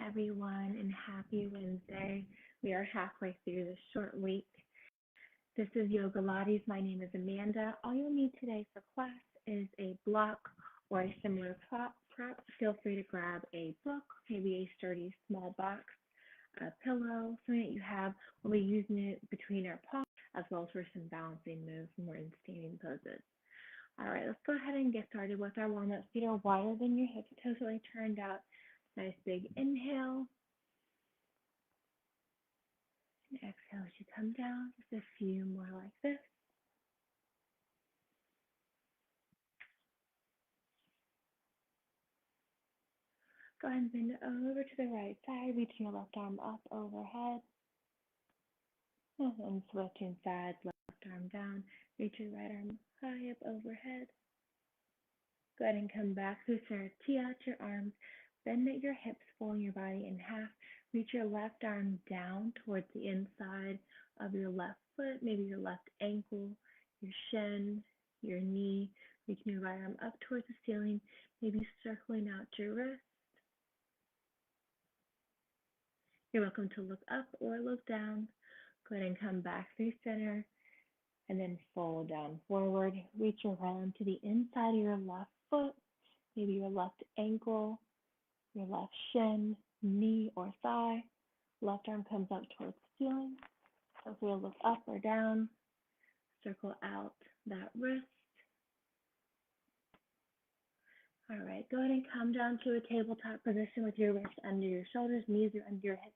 everyone, and happy Wednesday. We are halfway through this short week. This is Yogalates. My name is Amanda. All you'll need today for class is a block or a similar prop. Feel free to grab a book, maybe a sturdy small box, a pillow, something that you have. We'll be using it between our palms as well as for some balancing moves when we're in standing poses. All right, let's go ahead and get started with our warm-up. Feet are wider than your hips, toes really turned out. Nice big inhale. And exhale as you come down. Just a few more like this. Go ahead and bend over to the right side, reaching your left arm up overhead. And then switching sides, left arm down, reach your right arm high up overhead. Go ahead and come back through center, tee out your arms, bend at your hips, folding your body in half. Reach your left arm down towards the inside of your left foot, maybe your left ankle, your shin, your knee. Reaching your right arm up towards the ceiling, maybe circling out your wrist. You're welcome to look up or look down. Go ahead and come back through center and then fold down forward. Reach your right arm to the inside of your left foot, maybe your left ankle, your left shin, knee, or thigh. Left arm comes up towards the ceiling. So if we look up or down, circle out that wrist. All right, go ahead and come down to a tabletop position with your wrists under your shoulders, knees are under your hips.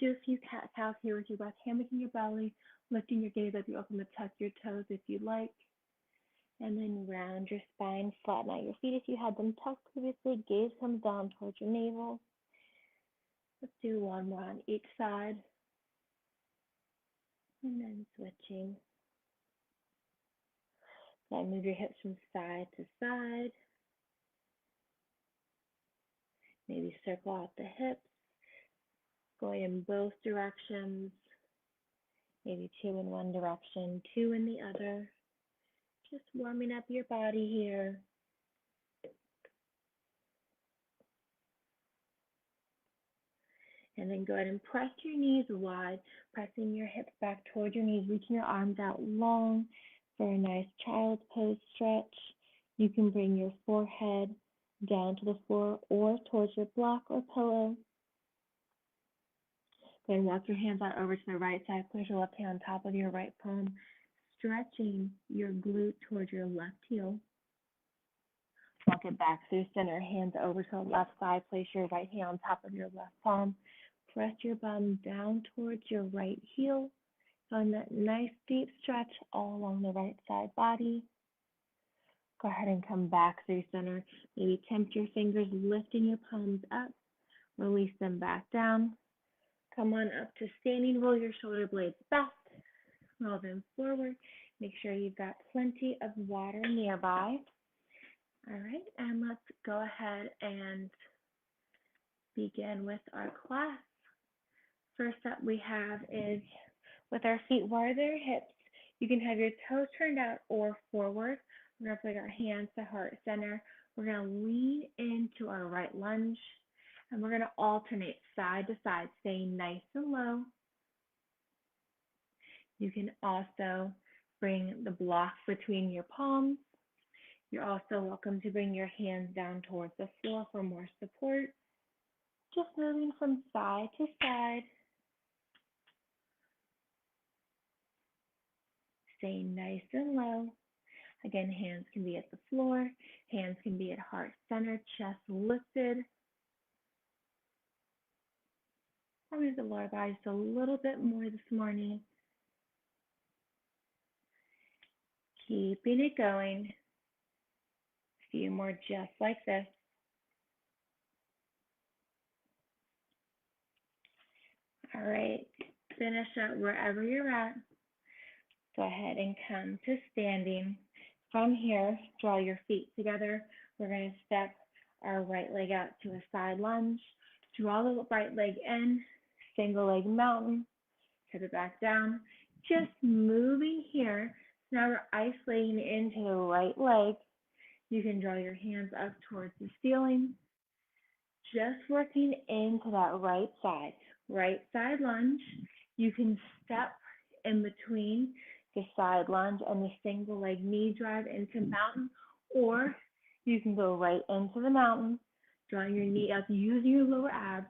Do a few cat-cows here with your breath, hand between your belly, lifting your gaze up. You're welcome to tuck your toes if you'd like. And then round your spine, flatten out your feet if you had them tucked previously. Gaze comes down towards your navel. Let's do one more on each side. And then switching. Then move your hips from side to side. Maybe circle out the hips. Going in both directions. Maybe two in one direction, two in the other. Just warming up your body here. And then go ahead and press your knees wide, pressing your hips back towards your knees, reaching your arms out long for a nice child's pose stretch. You can bring your forehead down to the floor or towards your block or pillow. Go ahead and walk your hands out over to the right side. Place your left hand on top of your right palm, stretching your glute towards your left heel. Walk it back through center, hands over to the left side. Place your right hand on top of your left palm. Press your bum down towards your right heel. Find that nice deep stretch all along the right side body. Go ahead and come back through center. Maybe tempt your fingers, lifting your palms up. Release them back down. Come on up to standing. Roll your shoulder blades back. Roll them forward. Make sure you've got plenty of water nearby. All right, and let's go ahead and begin with our class. First up we have is with our feet wide their hips. You can have your toes turned out or forward. We're going to put our hands to heart center. We're going to lean into our right lunge, and we're going to alternate side to side, staying nice and low. You can also bring the block between your palms. You're also welcome to bring your hands down towards the floor for more support. Just moving from side to side. Staying nice and low. Again, hands can be at the floor. Hands can be at heart center, chest lifted. Probably the lower body just a little bit more this morning. Keeping it going. A few more just like this. All right, finish up wherever you're at. Go ahead and come to standing. From here, draw your feet together. We're going to step our right leg out to a side lunge. Draw the right leg in, single leg mountain, tip it back down. Just moving here. Now we're isolating into the right leg. You can draw your hands up towards the ceiling. Just working into that right side lunge. You can step in between the side lunge and the single leg knee drive into mountain, or you can go right into the mountain, drawing your knee up, using your lower abs,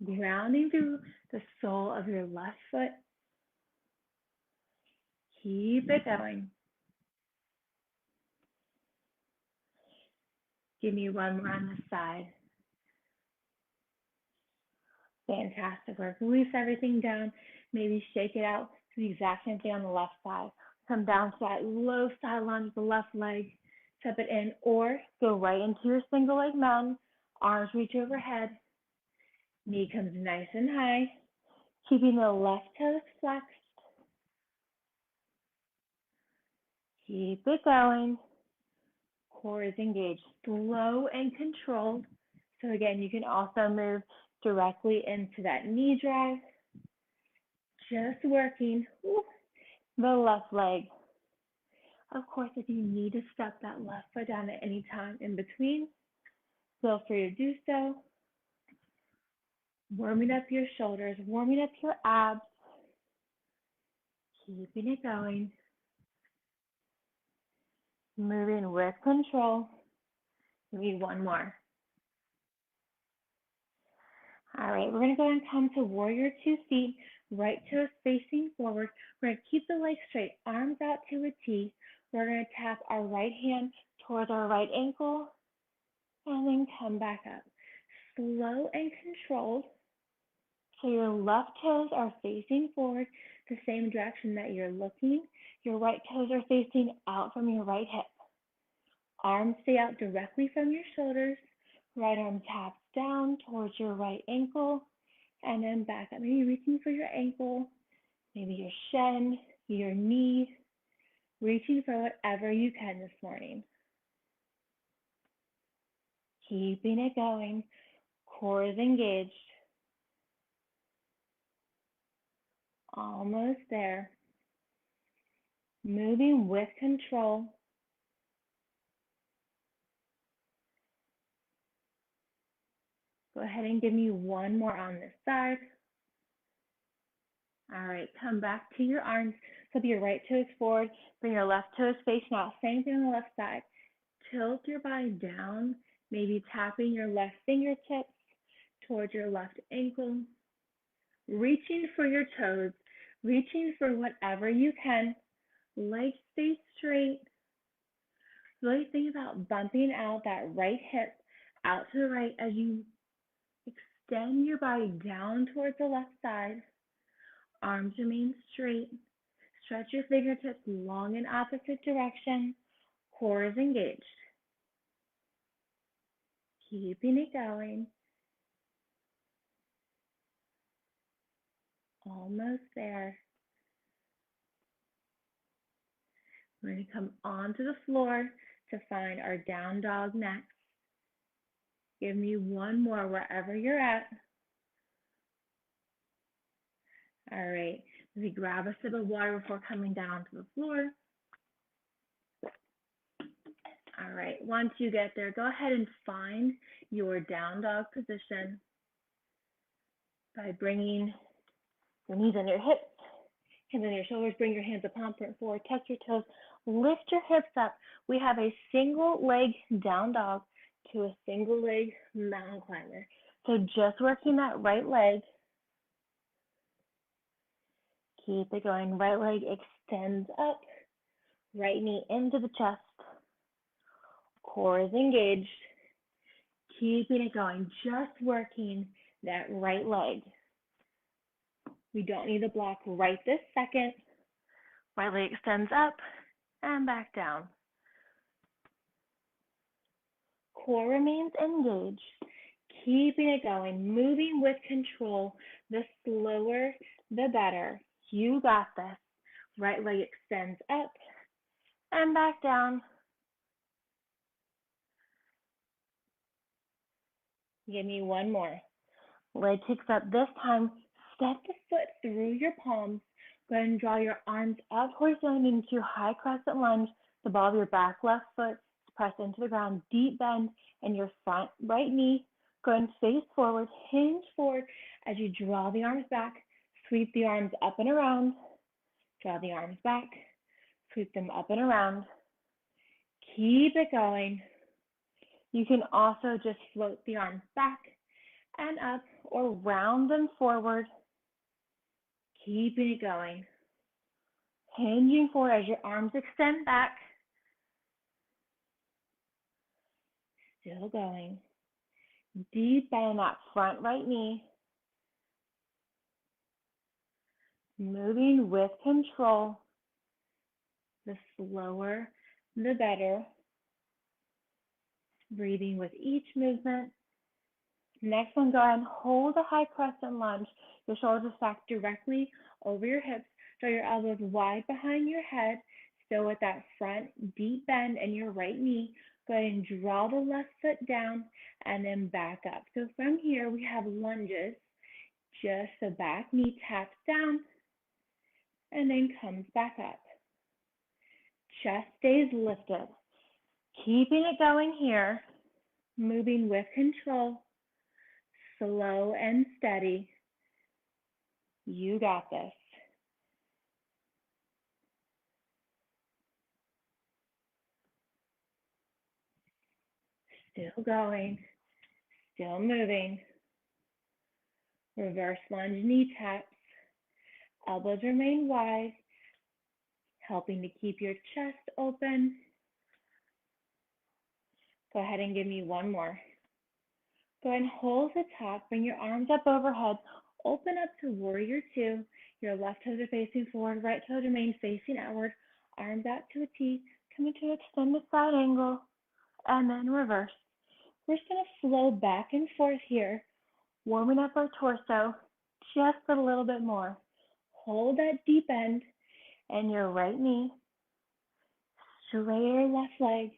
grounding through the sole of your left foot. Keep it going. Give me one more on this side. Fantastic work. Release everything down. Maybe shake it out. Do the exact same thing on the left side. Come down to that low side lunge with the left leg. Step it in, or go right into your single leg mountain. Arms reach overhead. Knee comes nice and high. Keeping the left toes flexed. Keep it going. Core is engaged. Slow and controlled. So again, you can also move directly into that knee drive. Just working the left leg. Of course, if you need to step that left foot down at any time in between, feel free to do so. Warming up your shoulders, warming up your abs. Keeping it going. Moving with control. We need one more. All right, we're going to go and come to warrior 2 feet, right toes facing forward. We're going to keep the legs straight, arms out to a T. We're going to tap our right hand towards our right ankle and then come back up. Slow and controlled. So your left toes are facing forward the same direction that you're looking. Your right toes are facing out from your right hip. Arms stay out directly from your shoulders. Right arm taps down towards your right ankle and then back up. Maybe reaching for your ankle, maybe your shin, your knee, reaching for whatever you can this morning. Keeping it going. Core is engaged. Almost there. Moving with control. Go ahead and give me one more on this side. All right, come back to your arms. Flip your right toes forward. Bring your left toes facing out. Same thing on the left side. Tilt your body down, maybe tapping your left fingertips towards your left ankle. Reaching for your toes, reaching for whatever you can. Legs stay straight. Really think about bumping out that right hip out to the right as you extend your body down towards the left side. Arms remain straight. Stretch your fingertips long in opposite direction. Core is engaged. Keeping it going. Almost there. We're going to come onto the floor to find our down dog next. Give me one more wherever you're at. All right, maybe grab a sip of water before coming down to the floor. All right, once you get there, go ahead and find your down dog position by bringing your knees on your hips, hands on your shoulders, bring your hands up, palm print forward, tuck your toes, lift your hips up. We have a single leg down dog to a single leg mountain climber. So just working that right leg. Keep it going. Right leg extends up. Right knee into the chest. Core is engaged. Keeping it going. Just working that right leg. We don't need to block right this second. Right leg extends up and back down. Core remains engaged. Keeping it going. Moving with control. The slower, the better. You got this. Right leg extends up and back down. Give me one more. Leg kicks up. This time, step the foot through your palms. Go ahead and draw your arms up horizontally into your high crescent lunge. The ball of your back left foot is pressed into the ground. Deep bend and your front right knee. Go ahead and face forward, hinge forward as you draw the arms back. Sweep the arms up and around. Draw the arms back. Sweep them up and around. Keep it going. You can also just float the arms back and up or round them forward. Keeping it going. Hinging forward as your arms extend back. Still going. Deep bend in that front right knee. Moving with control. The slower, the better. Breathing with each movement. Next one, go ahead and hold a high crescent lunge. Your shoulders stacked directly over your hips. Draw your elbows wide behind your head. Still with that front deep bend in your right knee. Go ahead and draw the left foot down and then back up. So from here, we have lunges. Just the back knee taps down and then comes back up. Chest stays lifted. Keeping it going here. Moving with control. Slow and steady. You got this. Still going. Still moving. Reverse lunge knee taps. Elbows remain wide, helping to keep your chest open. Go ahead and give me one more. Go ahead and hold the top, bring your arms up overhead, open up to warrior two. Your left toes are facing forward, right toes remain facing outward, arms out to a T, coming to extended side angle, and then reverse. We're just gonna flow back and forth here, warming up our torso just a little bit more. Hold that deep end and your right knee, straight your left leg.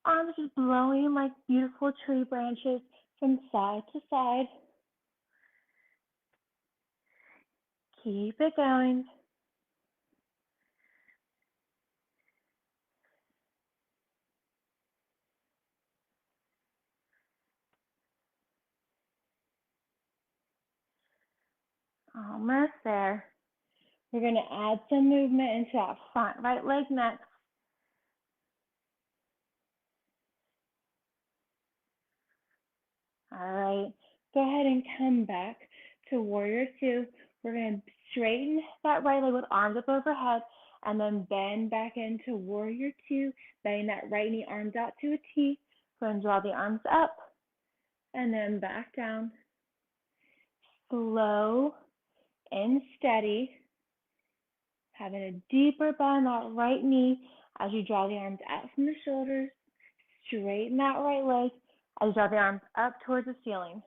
Arms just blowing like beautiful tree branches from side to side. Keep it going. Almost there. We're going to add some movement into that front right leg next. All right. Go ahead and come back to warrior two. We're going to straighten that right leg with arms up overhead and then bend back into warrior two, bending that right knee, arms out to a T. Go ahead and draw the arms up and then back down. Slow and steady. Having a deeper bend that right knee as you draw the arms out from the shoulders. Straighten that right leg as you draw the arms up towards the ceiling.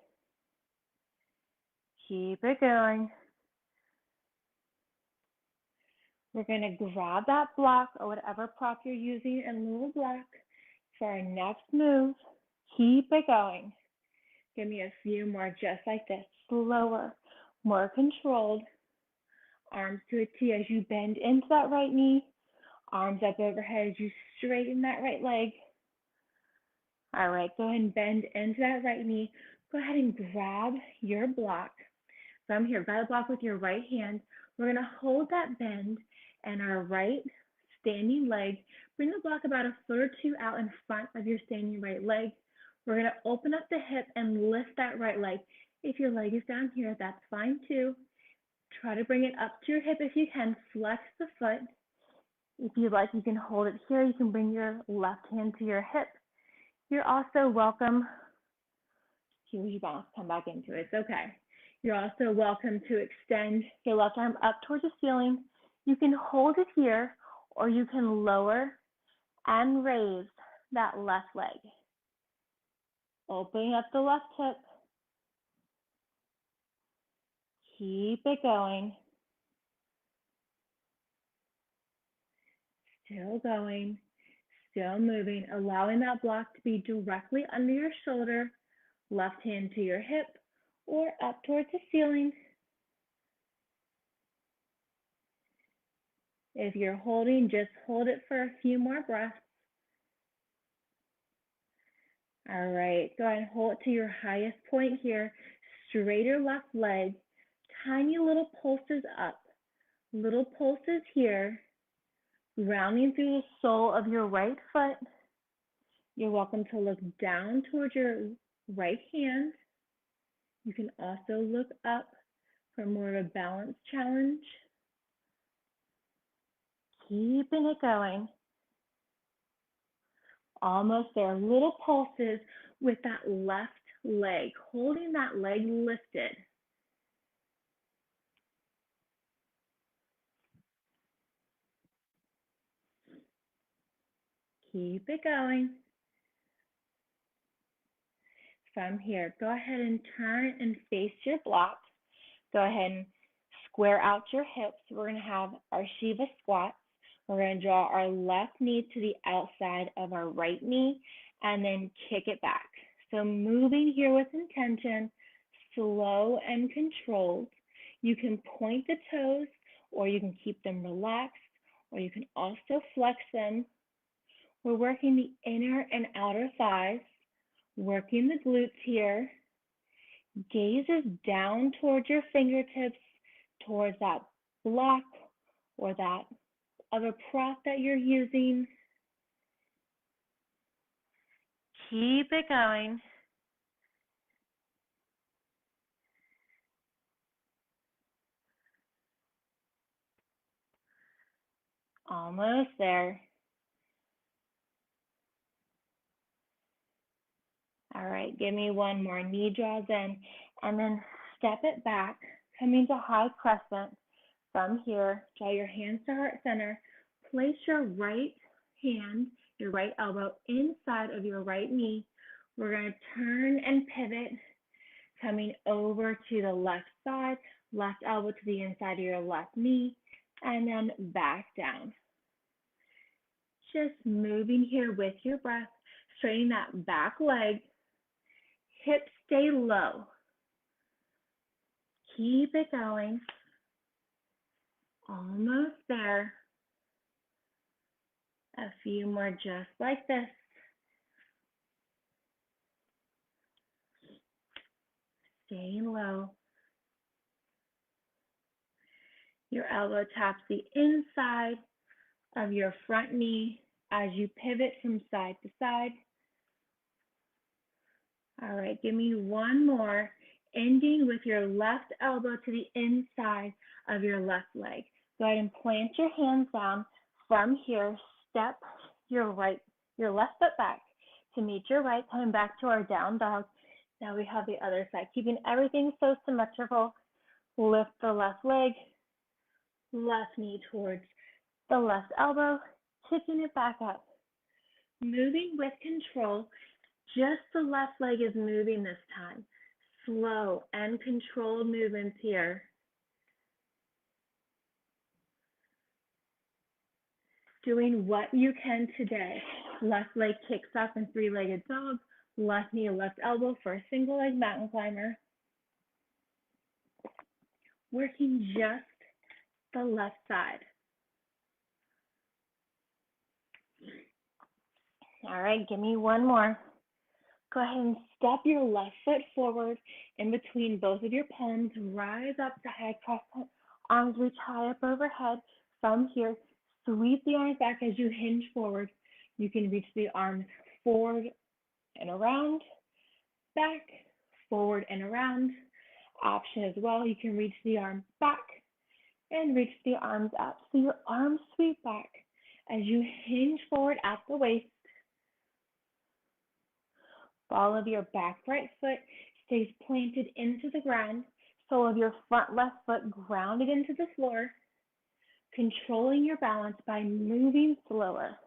Keep it going. We're going to grab that block or whatever prop you're using in lieu of block for our next move. Keep it going. Give me a few more just like this. Slower, more controlled. Arms to a T as you bend into that right knee. Arms up overhead as you straighten that right leg. All right, go ahead and bend into that right knee. Go ahead and grab your block. From here, grab the block with your right hand. We're going to hold that bend and our right standing leg. Bring the block about a foot or two out in front of your standing right leg. We're going to open up the hip and lift that right leg. If your leg is down here, that's fine too. Try to bring it up to your hip if you can. Flex the foot. If you'd like, you can hold it here. You can bring your left hand to your hip. You're also welcome. Here's your bounce. Come back into it. It's okay. You're also welcome to extend your left arm up towards the ceiling. You can hold it here, or you can lower and raise that left leg. Opening up the left hip. Keep it going. Still going. Still moving. Allowing that block to be directly under your shoulder. Left hand to your hip or up towards the ceiling. If you're holding, just hold it for a few more breaths. All right, go ahead and hold it to your highest point here. Straight your left leg, tiny little pulses up, little pulses here, grounding through the sole of your right foot. You're welcome to look down towards your right hand. You can also look up for more of a balance challenge. Keeping it going. Almost there. Little pulses with that left leg, holding that leg lifted. Keep it going. From here, go ahead and turn and face your block. Go ahead and square out your hips. We're going to have our Shiva squats. We're going to draw our left knee to the outside of our right knee and then kick it back. So moving here with intention, slow and controlled. You can point the toes or you can keep them relaxed or you can also flex them. We're working the inner and outer thighs, working the glutes here. Gaze is down towards your fingertips, towards that block or that other prop that you're using. Keep it going. Almost there. All right, give me one more. Knee draws in, and then step it back, coming to high crescent. From here, draw your hands to heart center. Place your right hand, your right elbow inside of your right knee. We're going to turn and pivot, coming over to the left side, left elbow to the inside of your left knee, and then back down. Just moving here with your breath, straightening that back leg. Hips stay low. Keep it going. Almost there. A few more just like this. Staying low. Your elbow taps the inside of your front knee as you pivot from side to side. All right, give me one more, ending with your left elbow to the inside of your left leg. Go ahead and plant your hands down. From here, step your left foot back to meet your right, coming back to our down dog. Now we have the other side, keeping everything so symmetrical. Lift the left leg, left knee towards the left elbow, kicking it back up. Moving with control, just the left leg is moving this time. Slow and controlled movements here. Doing what you can today. Left leg kicks up in three-legged dog, left knee, left elbow for a single leg mountain climber. Working just the left side. All right, give me one more. Go ahead and step your left foot forward in between both of your palms. Rise up to high cross, arms reach high up overhead. From here, sweep the arms back as you hinge forward. You can reach the arms forward and around, back, forward and around. Option as well, you can reach the arms back and reach the arms up. So your arms sweep back as you hinge forward at the waist. Ball of your back right foot stays planted into the ground. Sole of your front left foot grounded into the floor. Controlling your balance by moving slower.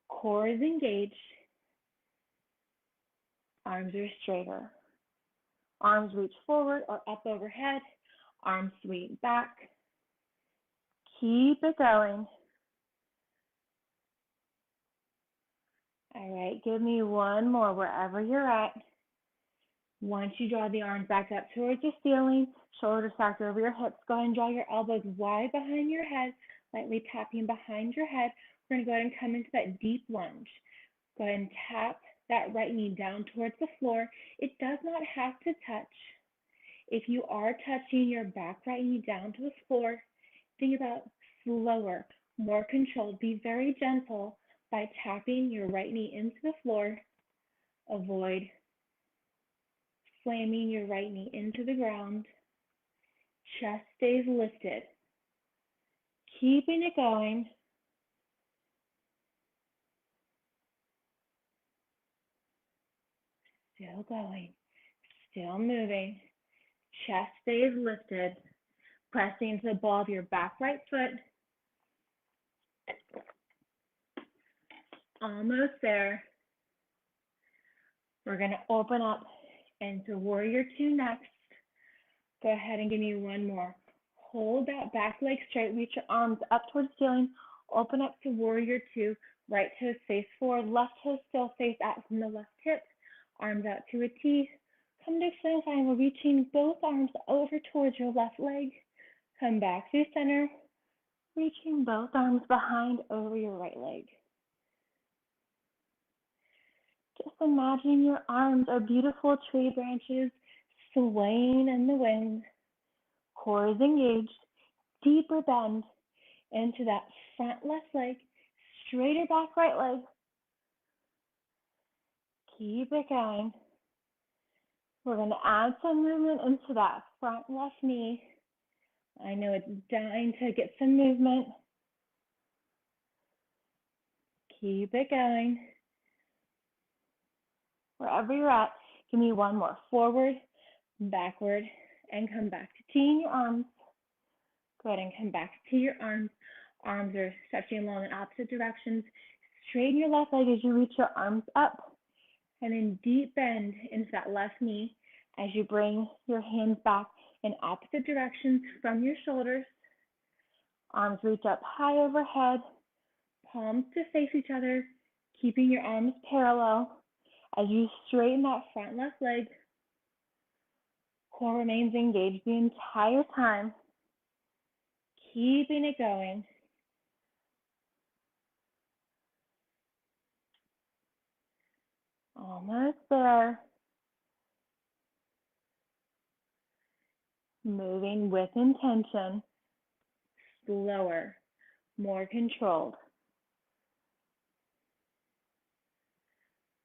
Core is engaged. Arms are straighter. Arms reach forward or up overhead. Arms sweep back. Keep it going. All right, give me one more wherever you're at. Once you draw the arms back up towards the ceiling, shoulders stacked over your hips, go ahead and draw your elbows wide behind your head, lightly tapping behind your head. We're going to go ahead and come into that deep lunge. Go ahead and tap that right knee down towards the floor. It does not have to touch. If you are touching your back right knee down to the floor, think about slower, more controlled. Be very gentle by tapping your right knee into the floor. Avoid slamming your right knee into the ground. Chest stays lifted. Keeping it going. Still going. Still moving. Chest stays lifted. Pressing into the ball of your back right foot. Almost there. We're going to open up into Warrior Two next. Go ahead and give me one more. Hold that back leg straight. Reach your arms up towards the ceiling. Open up to Warrior Two. Right toes face forward. Left toes still face out from the left hip. Arms out to a T. Come to extended triangle, reaching both arms over towards your left leg. Come back to center, reaching both arms behind over your right leg. Just imagine your arms are beautiful tree branches swaying in the wind. Core is engaged. Deeper bend into that front left leg. Straighter back right leg. Keep it going. We're going to add some movement into that front left knee. I know it's dying to get some movement. Keep it going. Wherever you're at, give me one more. Forward, backward, and come back to teeing your arms. Go ahead and come back to your arms. Arms are stretching along in opposite directions. Straighten your left leg as you reach your arms up. And then deep bend into that left knee as you bring your hands back in opposite directions from your shoulders. Arms reach up high overhead. Palms to face each other, keeping your arms parallel. As you straighten that front left leg, core remains engaged the entire time, keeping it going. Almost there. Moving with intention, slower, more controlled.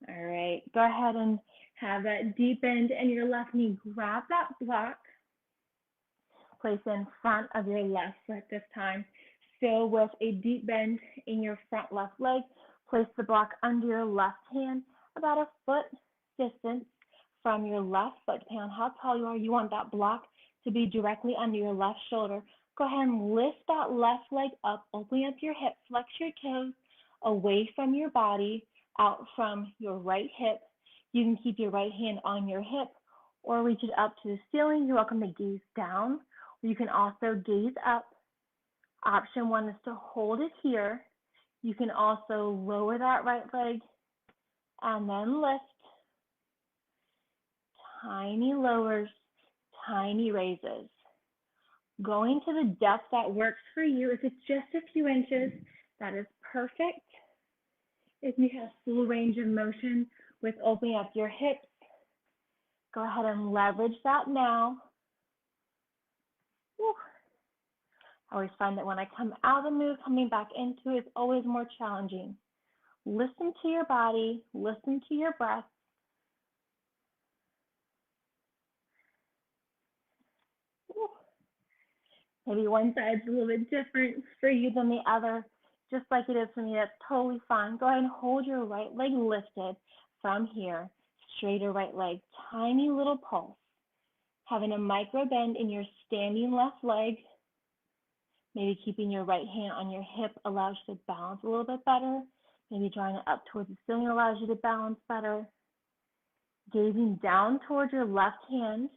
All right, go ahead and have that deep bend in your left knee. Grab that block. Place in front of your left foot this time. Still with a deep bend in your front left leg. Place the block under your left hand, about a foot distance from your left foot. Depending on how tall you are, you want that block to be directly under your left shoulder. Go ahead and lift that left leg up, opening up your hips, flex your toes away from your body, out from your right hip. You can keep your right hand on your hip or reach it up to the ceiling. You're welcome to gaze down. You can also gaze up. Option one is to hold it here. You can also lower that right leg and then lift. Tiny lowers, tiny raises. Going to the depth that works for you. If it's just a few inches, that is perfect. If you have full range of motion with opening up your hips, go ahead and leverage that now. Whew. I always find that when I come out of the move, coming back into it is always more challenging. Listen to your body, listen to your breath. Whew. Maybe one side's a little bit different for you than the other, just like it is for me. That's totally fine. Go ahead and hold your right leg lifted from here. Straighter right leg, tiny little pulse. Having a micro bend in your standing left leg. Maybe keeping your right hand on your hip allows you to balance a little bit better. Maybe drawing it up towards the ceiling allows you to balance better. Gazing down towards your left hand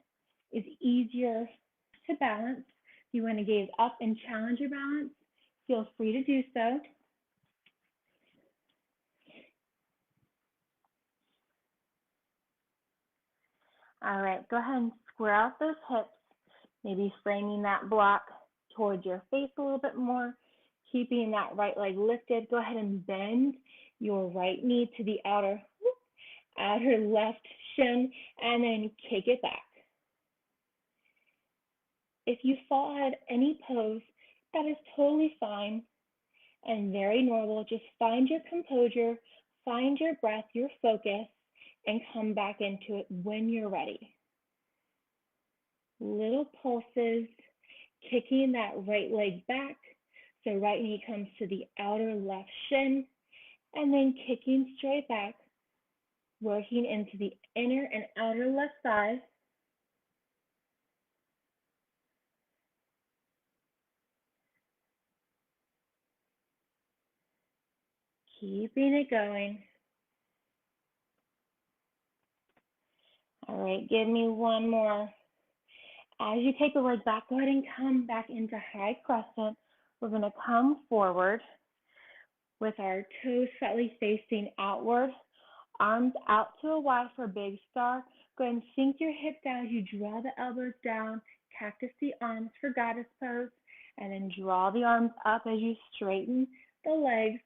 is easier to balance. If you want to gaze up and challenge your balance, feel free to do so. All right, go ahead and square out those hips, maybe framing that block towards your face a little bit more, keeping that right leg lifted. Go ahead and bend your right knee to the outer outer left shin, and then kick it back. If you fall out of any pose, that is totally fine and very normal. Just find your composure, find your breath, your focus, and come back into it when you're ready. Little pulses, kicking that right leg back. So right knee comes to the outer left shin, and then kicking straight back, working into the inner and outer left thigh. Keeping it going. All right, give me one more. As you take the leg back, go ahead and come back into high crescent. We're going to come forward with our toes slightly facing outward, arms out to a Y for big star. Go ahead and sink your hip down as you draw the elbows down, cactus the arms for goddess pose, and then draw the arms up as you straighten the legs.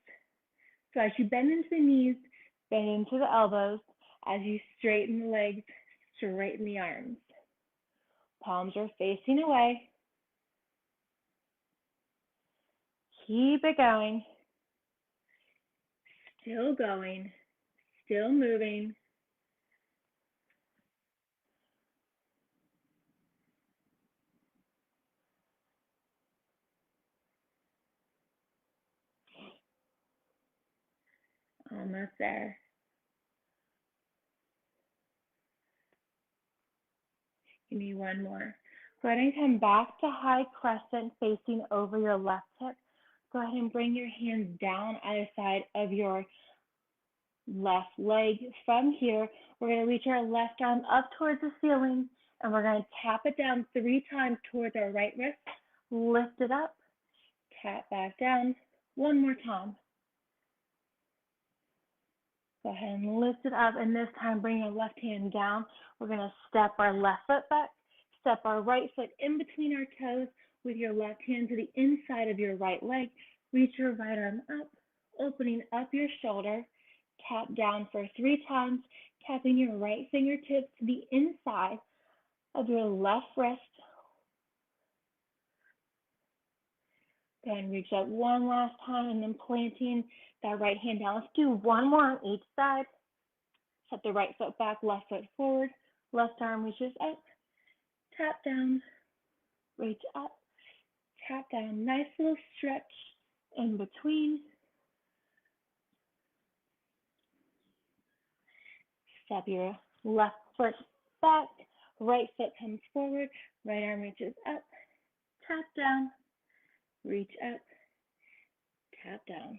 So as you bend into the knees, bend into the elbows. As you straighten the legs, straighten the arms. Palms are facing away. Keep it going. Still going. Still moving. Almost there. Give me one more. Go ahead and come back to high crescent facing over your left hip. Go ahead and bring your hands down either side of your left leg. From here, we're going to reach our left arm up towards the ceiling, and we're going to tap it down 3 times towards our right wrist. Lift it up, tap back down. One more time. Go ahead and lift it up, and this time bring your left hand down. We're going to step our left foot back, step our right foot in between our toes with your left hand to the inside of your right leg. Reach your right arm up, opening up your shoulder. Tap down for 3 times, tapping your right fingertips to the inside of your left wrist. Then reach up one last time, and then planting that right hand down. Let's do one more on each side. Set the right foot back, left foot forward. Left arm reaches up, tap down, reach up, tap down. Nice little stretch in between. Step your left foot back, right foot comes forward, right arm reaches up, tap down, reach up, tap down.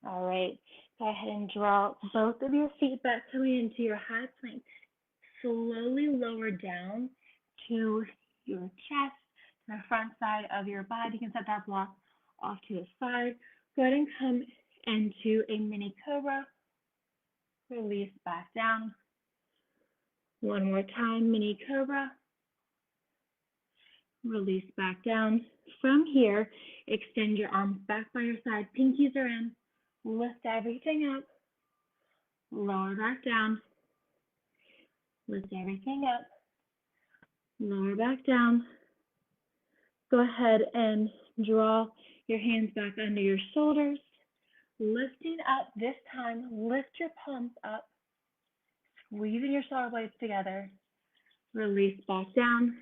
All right, go ahead and draw both of your feet back coming into your high plank. Slowly lower down to your chest, the front side of your body. You can set that block off to the side. Go ahead and come into a mini cobra. Release back down. One more time, mini cobra. Release back down. From here, extend your arms back by your side. Pinkies are in. Lift everything up. Lower back down. Lift everything up. Lower back down. Go ahead and draw your hands back under your shoulders. Lifting up this time, lift your palms up. Squeezing your shoulder blades together. Release back down.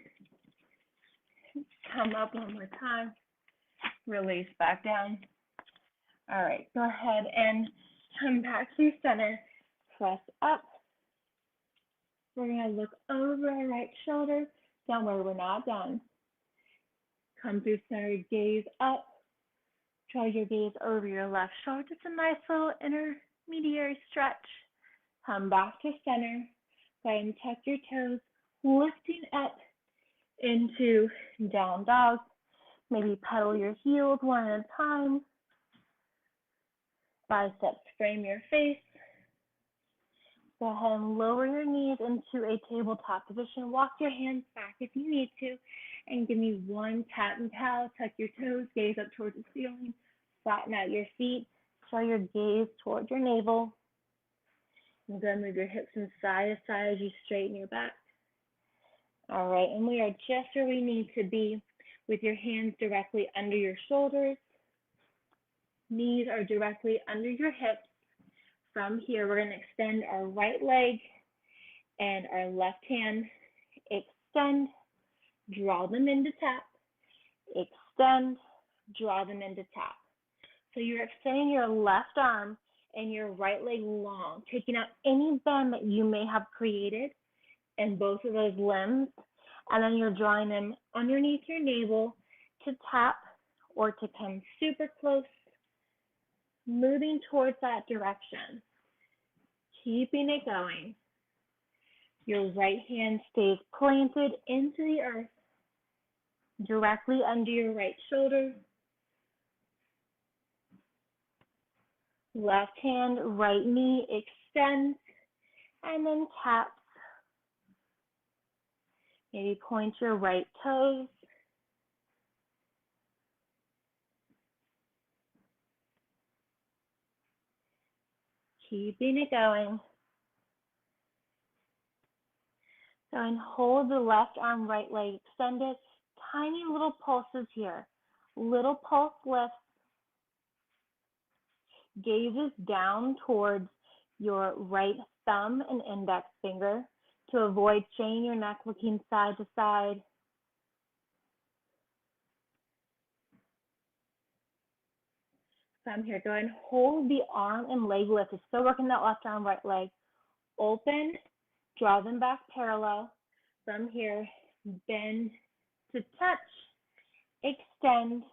Come up one more time. Release back down. All right, go ahead and come back to center. Press up. We're going to look over our right shoulder, down where we're not done. Come through center, gaze up. Draw your gaze over your left shoulder. Just a nice little intermediary stretch. Come back to center. Go ahead and tuck your toes, lifting up into down dog. Maybe pedal your heels one at a time. Biceps frame your face. Go ahead and lower your knees into a tabletop position. Walk your hands back if you need to. And give me one cat and cow. Tuck your toes, gaze up towards the ceiling. Flatten out your feet. Draw your gaze towards your navel. And go and move your hips from side to side as you straighten your back. All right, and we are just where we need to be with your hands directly under your shoulders. Knees are directly under your hips. From here, we're going to extend our right leg and our left hand. Extend, draw them into tap. Extend, draw them into tap. So you're extending your left arm and your right leg long, taking out any bend that you may have created in both of those limbs, and then you're drawing them underneath your navel to tap or to come super close, moving towards that direction, keeping it going. Your right hand stays planted into the earth, directly under your right shoulder. Left hand, right knee extends and then taps. Maybe point your right toes. Keeping it going. So and hold the left arm, right leg extended. Tiny little pulses here. Little pulse lifts. Gazes down towards your right thumb and index finger to avoid craning your neck, looking side to side. From here, go ahead and hold the arm and leg lift. It's still working that left arm, right leg. Open, draw them back parallel. From here, bend to touch, extend,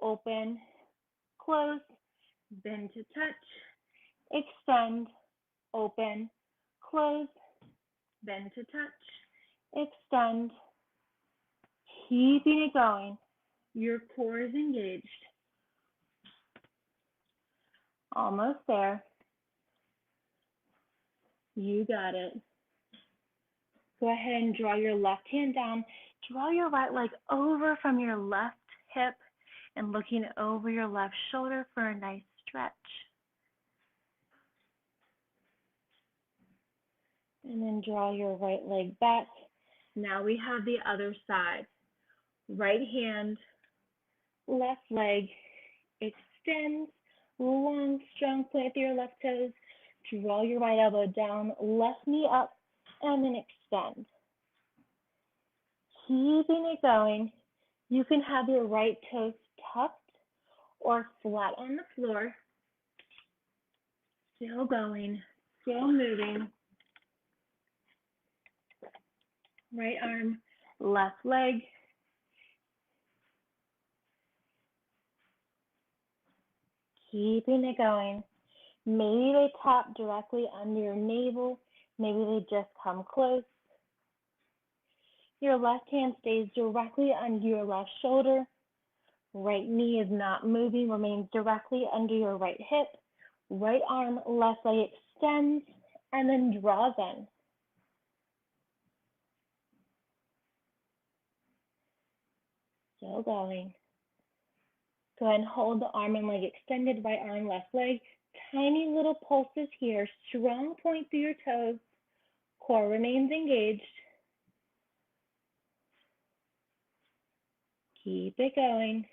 open, close, bend to touch, extend, open, close, bend to touch, extend, keeping it going. Your core is engaged. Almost there. You got it. Go ahead and draw your left hand down. Draw your right leg over from your left hip and looking over your left shoulder for a nice stretch. And then draw your right leg back. Now we have the other side. Right hand, left leg extends, long, strong point through your left toes. Draw your right elbow down, left knee up, and then extend. Keeping it going. You can have your right toes tucked or flat on the floor. Still going, still moving. Right arm, left leg. Keeping it going. Maybe they tap directly under your navel. Maybe they just come close. Your left hand stays directly under your left shoulder. Right knee is not moving, remains directly under your right hip. Right arm, left leg extends, and then draws in. Still going. Go ahead and hold the arm and leg extended, right arm, left leg. Tiny little pulses here. Strong point through your toes. Core remains engaged. Keep it going.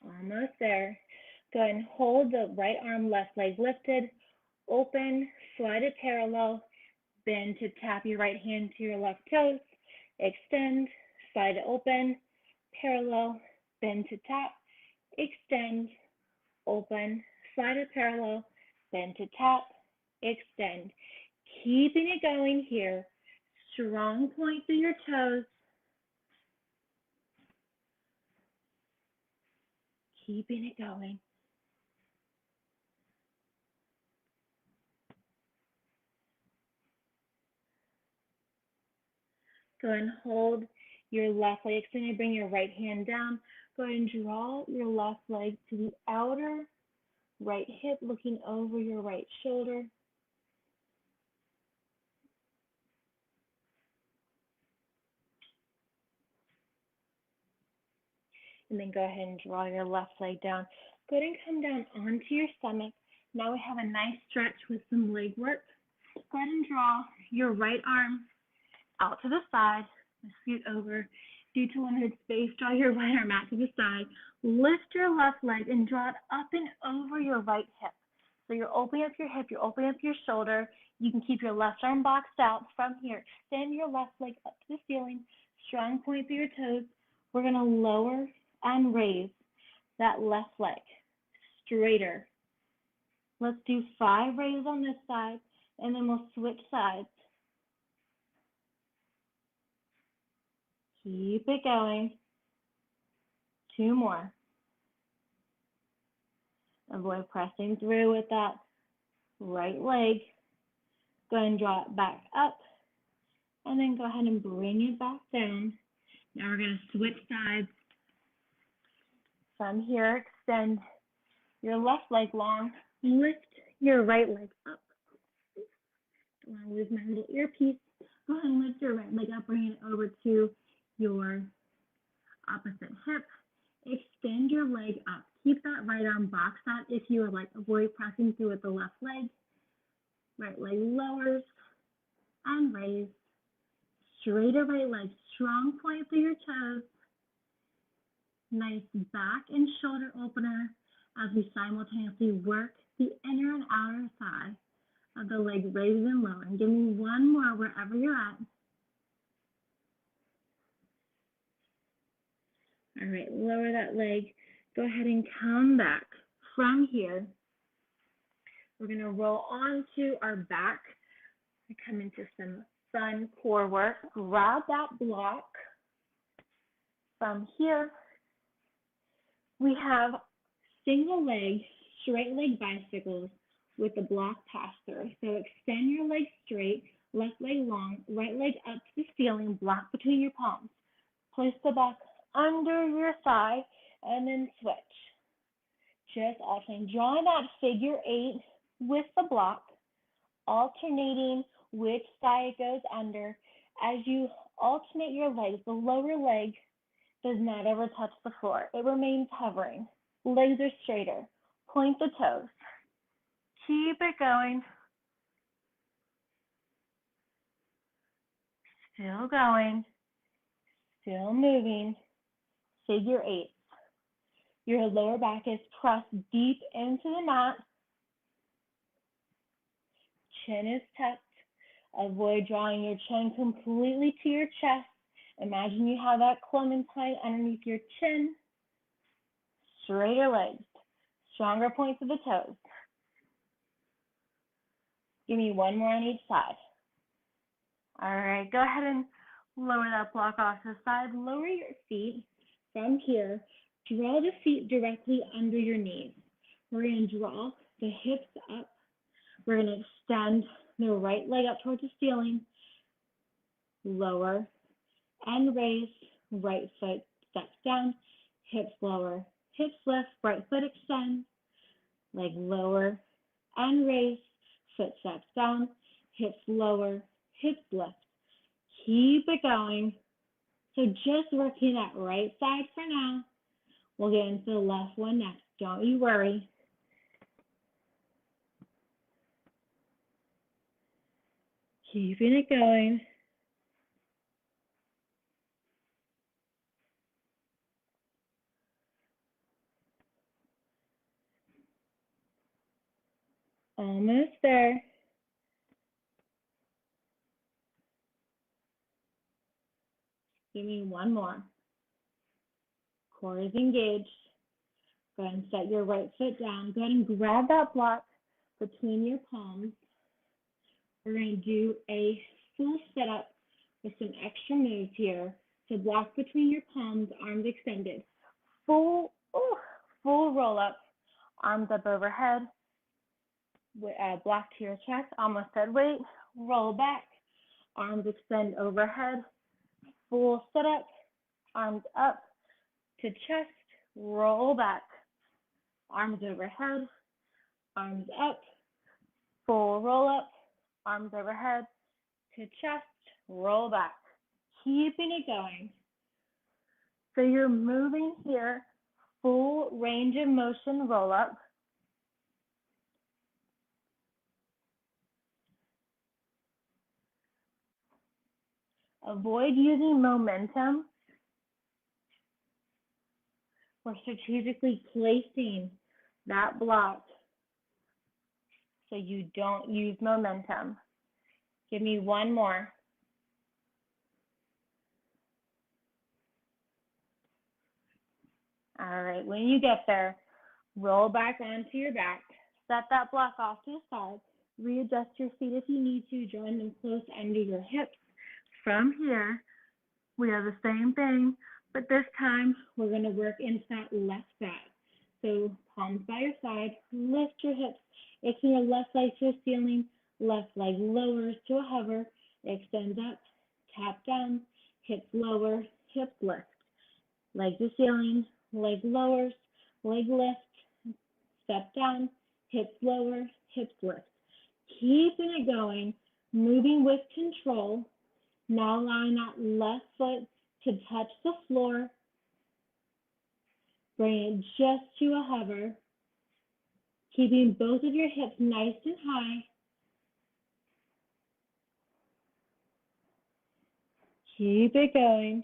Almost there. Go ahead and hold the right arm, left leg lifted. Open, slide it parallel. Bend to tap your right hand to your left toes. Extend, slide it open, parallel, bend to tap, extend, open, slide it parallel, bend to tap, extend. Keeping it going here. Strong point through your toes. Keeping it going. Go ahead and hold your left leg extended. Bring your right hand down. Go ahead and draw your left leg to the outer right hip, looking over your right shoulder. And then go ahead and draw your left leg down. Go ahead and come down onto your stomach. Now we have a nice stretch with some leg work. Go ahead and draw your right arm out to the side, scoot over. Due to limited space, draw your right arm out to the side. Lift your left leg and draw it up and over your right hip. So you're opening up your hip, you're opening up your shoulder. You can keep your left arm boxed out. From here, extend your left leg up to the ceiling. Strong point through your toes. We're going to lower and raise that left leg straighter. Let's do 5 raises on this side, and then we'll switch sides. Keep it going. 2 more. Avoid pressing through with that right leg. Go ahead and draw it back up, and then go ahead and bring it back down. Now we're going to switch sides. From here, extend your left leg long. Lift your right leg up. Don't want to lose my little earpiece. Go ahead and lift your right leg up, bring it over to your opposite hip. Extend your leg up. Keep that right arm boxed out if you would like. Avoid pressing through with the left leg. Right leg lowers and raise. Straighter right leg. Strong point through your toes. Nice back and shoulder opener as we simultaneously work the inner and outer thigh of the leg, raising and lowering. Give me 1 more wherever you're at. All right, lower that leg. Go ahead and come back. From here, we're going to roll onto our back. We come into some fun core work. Grab that block. From here, we have single leg, straight leg bicycles with the block pass through. So extend your leg straight, left leg long, right leg up to the ceiling, block between your palms. Place the block under your thigh and then switch. Just alternating, drawing that figure 8 with the block, alternating which side goes under. As you alternate your legs, the lower leg does not ever touch the floor. It remains hovering. Legs are straighter. Point the toes. Keep it going. Still going. Still moving. Figure 8. Your lower back is pressed deep into the mat. Chin is tucked. Avoid drawing your chin completely to your chest. Imagine you have that clementine underneath your chin. Straighter legs. Stronger points of the toes. Give me 1 more on each side. All right, go ahead and lower that block off to the side. Lower your feet. From here, draw the feet directly under your knees. We're going to draw the hips up. We're going to extend the right leg up towards the ceiling. Lower and raise. Right foot steps down. Hips lower. Hips lift. Right foot extend. Leg lower and raise. Foot steps down. Hips lower. Hips lift. Keep it going. So just working that right side for now. We'll get into the left one next. Don't you worry. Keeping it going. Almost there. Give me 1 more. Core is engaged. Go ahead and set your right foot down. Go ahead and grab that block between your palms. We're going to do a full setup with some extra moves here. So block between your palms, arms extended. Full roll up, arms up overhead. Block to your chest, almost dead weight. Roll back, arms extend overhead. Full setup, arms up to chest, roll back. Arms overhead, arms up, full roll up, arms overhead to chest, roll back. Keeping it going. So you're moving here, full range of motion roll up. Avoid using momentum. We're strategically placing that block so you don't use momentum. Give me one more. All right, when you get there, roll back onto your back, set that block off to the side, readjust your feet if you need to, join them close under your hips. From here, we have the same thing, but this time we're going to work into that left side. So palms by your side, lift your hips, extend your left leg to the ceiling, left leg lowers to a hover, extends up, tap down, hips lower, hips lift. Leg to ceiling, leg lowers, leg lift, step down, hips lower, hips lift. Keeping it going, moving with control. Now allowing that left foot to touch the floor. Bring it just to a hover. Keeping both of your hips nice and high. Keep it going.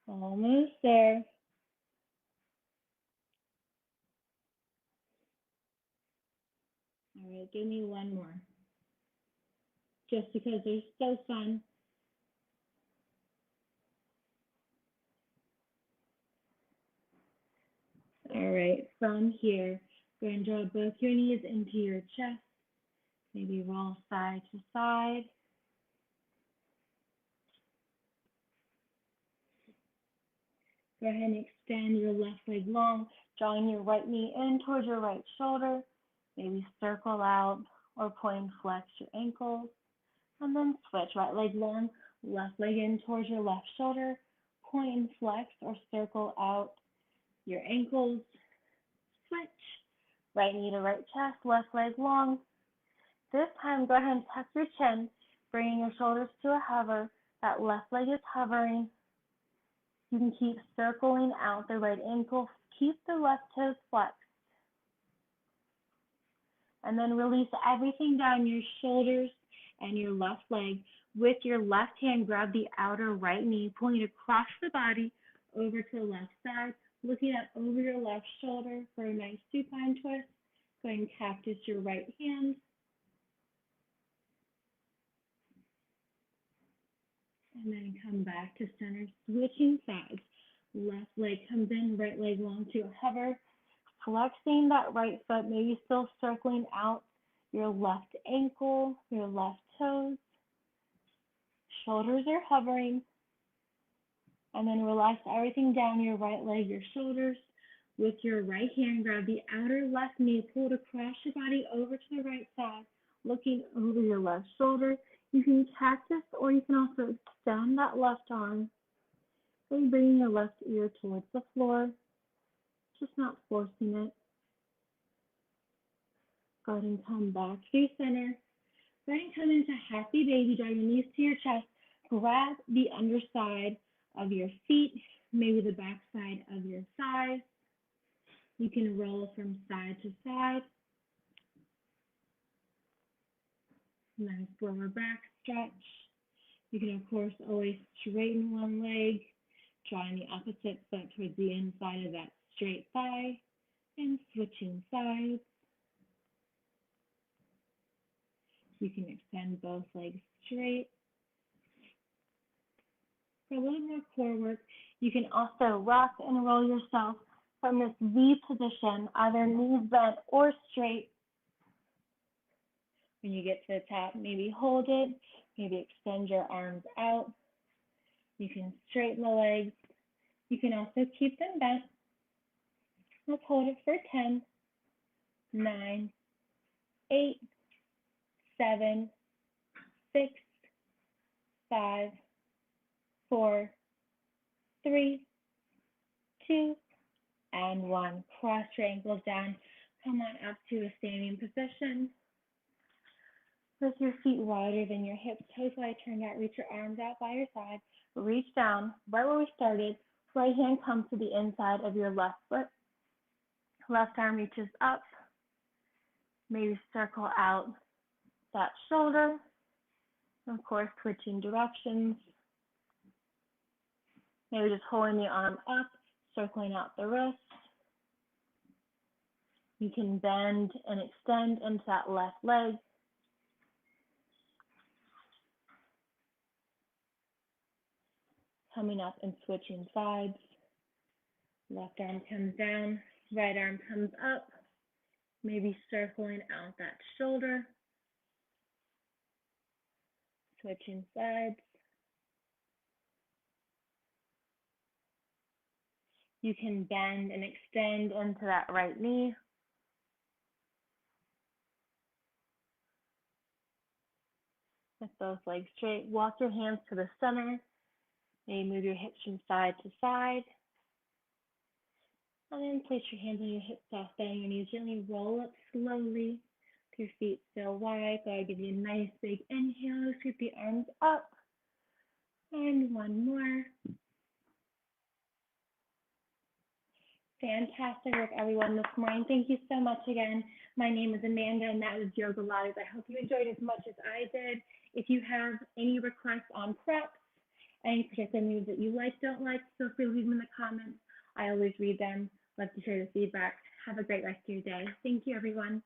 Almost there. All right, give me one more. Just because they're so fun. All right, from here, go ahead and draw both your knees into your chest. Maybe roll side to side. Go ahead and extend your left leg long, drawing your right knee in towards your right shoulder. Maybe circle out or point flex your ankles. And then switch, right leg long, left leg in towards your left shoulder. Point and flex or circle out your ankles. Switch, right knee to right chest, left leg long. This time, go ahead and tuck your chin, bringing your shoulders to a hover. That left leg is hovering. You can keep circling out the right ankle. Keep the left toes flexed. And then release everything down your shoulders and your left leg. With your left hand, grab the outer right knee, pulling it across the body over to the left side, looking up over your left shoulder for a nice supine twist. Go ahead and cactus your right hand. And then come back to center, switching sides. Left leg comes in, right leg long to a hover. Flexing that right foot, maybe still circling out your left ankle, your left toes. Shoulders are hovering. And then relax everything down your right leg, your shoulders. With your right hand, grab the outer left knee, pull it across your body over to the right side, looking over your left shoulder. You can cactus or you can also extend that left arm. And bringing your left ear towards the floor, just not forcing it. Go ahead and come back to center. Go ahead and come into happy baby, draw your knees to your chest. Grab the underside of your feet, maybe the back side of your thighs. You can roll from side to side. Nice lower back stretch. You can, of course, always straighten one leg, drawing the opposite foot towards the inside of that straight thigh, and switching sides. You can extend both legs straight. For a little more core work, you can also rock and roll yourself from this V position, either knees bent or straight. When you get to the top, maybe hold it, maybe extend your arms out. You can straighten the legs. You can also keep them bent. Let's hold it for 10, 9, 8, 7, 6, 5, 4, 3, 2, and 1. Cross your ankles down. Come on up to a standing position. With your feet wider than your hips, toes wide turned out, reach your arms out by your side. Reach down, right where we started. Right hand comes to the inside of your left foot. Left arm reaches up. Maybe circle out that shoulder. Of course, switching directions. Maybe just holding the arm up, circling out the wrist. You can bend and extend into that left leg. Coming up and switching sides. Left arm comes down, right arm comes up. Maybe circling out that shoulder. Switching sides. You can bend and extend into that right knee. With both legs straight, walk your hands to the center. Maybe move your hips from side to side. And then place your hands on your hips, soft bend your knees, gently roll up slowly. With your feet still wide. So I give you a nice big inhale, sweep the arms up. And one more. Fantastic work, everyone, this morning. Thank you so much again. My name is Amanda, and that was Yogalates. I hope you enjoyed as much as I did. If you have any requests on preps, any particular moves that you like, don't like, feel free to leave them in the comments. I always read them. Love to hear the feedback. Have a great rest of your day. Thank you, everyone.